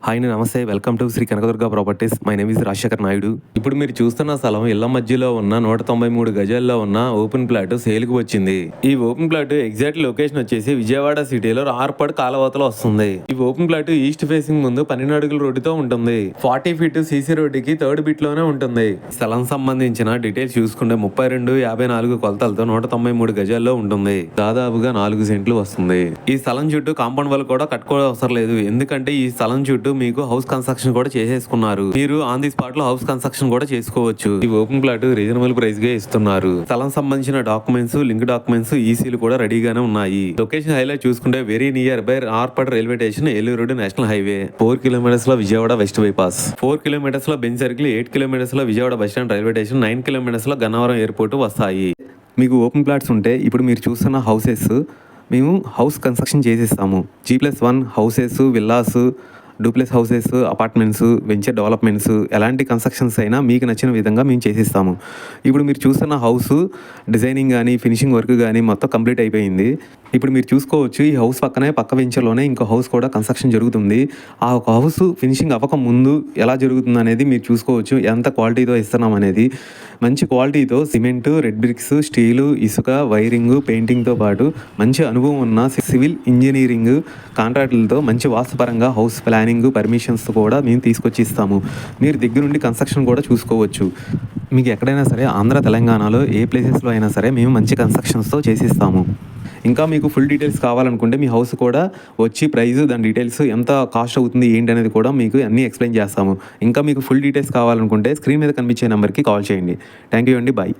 Hi నమస్తే welcome to Shri Kanakadurga properties. My name is Rajasekhar Naidu. ఇప్పుడు మీరు చూస్తున్న స్థలం ఇళ్ల మధ్యలో ఉన్న 193 గజాల్లో ఉన్న ఓపెన్ ప్లాట్ సేల్కి వచ్చింది. ఈ ఓపెన్ ప్లాట్ ఎగ్జాక్ట్ లొకేషన్ వచ్చేసి విజయవాడ సిటీలో ఆర్పడ్ కాలవతలో వస్తుంది. ఈ ఓపెన్ ప్లాట్ ఈస్ట్ ఫేసింగ్ ముందు 12 అడుగుల రోడ్డుతో ఉంటుంది. 40 ఫీట్ సీసీ రోడ్డుకి థర్డ్ బిట్ లోనే ఉంటుంది. స్థలం సంబంధించిన డీటెయిల్స్ చూసుకుంటే 32-54 కొలతలతో 193 గజాల్లో ఉంటుంది. దాదాపుగా 4 సెంట్లు వస్తుంది. ఈ స్థలం చుట్టూ కాంపౌండ్ వాళ్ళు కూడా కట్టుకోవడం అవసరం లేదు, ఎందుకంటే ఈ స్థలం చుట్టూ మీకు హౌస్ కన్స్ట్రక్షన్ కూడా చేసేసుకున్నారు. మీరు ఆన్ ది స్పాట్ లో హౌస్ కన్స్ట్రక్షన్ కూడా చేసుకోవచ్చు. ఈ ఓపెన్ ప్లాట్ రీజనబుల్ ప్రైస్ గా ఇస్తున్నారు. స్థలం సంబంధించిన డాక్యుమెంట్స్, లింక్ డాక్యుమెంట్స్, ఈసీలు కూడా రెడీగానే ఉన్నాయి. లొకేషన్ హైలైట్ చూసుకుంటే వెరీ నియర్ బై ఆర్పడ్ railway station, Eluru road, national highway. 4 kilometres లో విజయవాడ వెస్ట్ బైపాస్, 4 కిలోమీటర్స్ లో బెంచ్ సర్కిల్, 8 కిలోమీటర్స్ లో Vijayawada bus stand railway station, 9 kilometres లో గన్నవరం ఎయిర్పోర్ట్ వస్తాయి. మీకు ఓపెన్ ప్లాట్స్ ఉంటే ఇప్పుడు మీరు చూస్తున్న హౌసెస్ మేము హౌస్ కన్స్ట్రక్షన్ చేసేస్తాము. G+1 houses, villas, duplex houses, apartments, venture developments, ఎలాంటి కన్స్ట్రక్షన్స్ అయినా మీకు నచ్చిన విధంగా మేము చేసిస్తాము. ఇప్పుడు మీరు చూస్తున్న హౌస్ డిజైనింగ్ కానీ ఫినిషింగ్ వర్క్ కానీ మొత్తం కంప్లీట్ అయిపోయింది. ఇప్పుడు మీరు చూసుకోవచ్చు, ఈ హౌస్ పక్కనే పక్క వెంచర్లోనే ఇంకో హౌస్ కూడా కన్స్ట్రక్షన్ జరుగుతుంది. ఆ ఒక హౌస్ ఫినిషింగ్ అవ్వక ముందు ఎలా జరుగుతుంది అనేది మీరు చూసుకోవచ్చు. ఎంత క్వాలిటీతో ఇస్తున్నాం అనేది. మంచి క్వాలిటీతో సిమెంటు, రెడ్ బ్రిక్స్, స్టీలు, ఇసుక, వైరింగ్, పెయింటింగ్తో పాటు మంచి అనుభవం ఉన్న సివిల్ ఇంజనీరింగ్ కాంట్రాక్టులతో మంచి వాస్తుపరంగా హౌస్ ప్లానింగ్ పర్మిషన్స్ కూడా మేము తీసుకొచ్చి ఇస్తాము. మీరు దగ్గరుండి కన్స్ట్రక్షన్ కూడా చూసుకోవచ్చు. మీకు ఎక్కడైనా సరే ఆంధ్ర తెలంగాణలో ఏ ప్లేసెస్లో అయినా సరే మేము మంచి కన్స్ట్రక్షన్స్తో చేసిస్తాము. ఇంకా మీకు ఫుల్ డీటెయిల్స్ కావాలనుకుంటే మీ హౌస్ కూడా వచ్చి ప్రైస్, దాని డీటెయిల్స్ ఎంత కాస్ట్ అవుతుంది ఏంటి అనేది కూడా మీకు అన్నీ ఎక్స్ప్లెయిన్ చేస్తాము. ఇంకా మీకు ఫుల్ డీటెయిల్స్ కావాలనుకుంటే స్క్రీన్ మీద కనిపించే నెంబర్కి కాల్ చేయండి. థ్యాంక్ యూ అండి, బాయ్.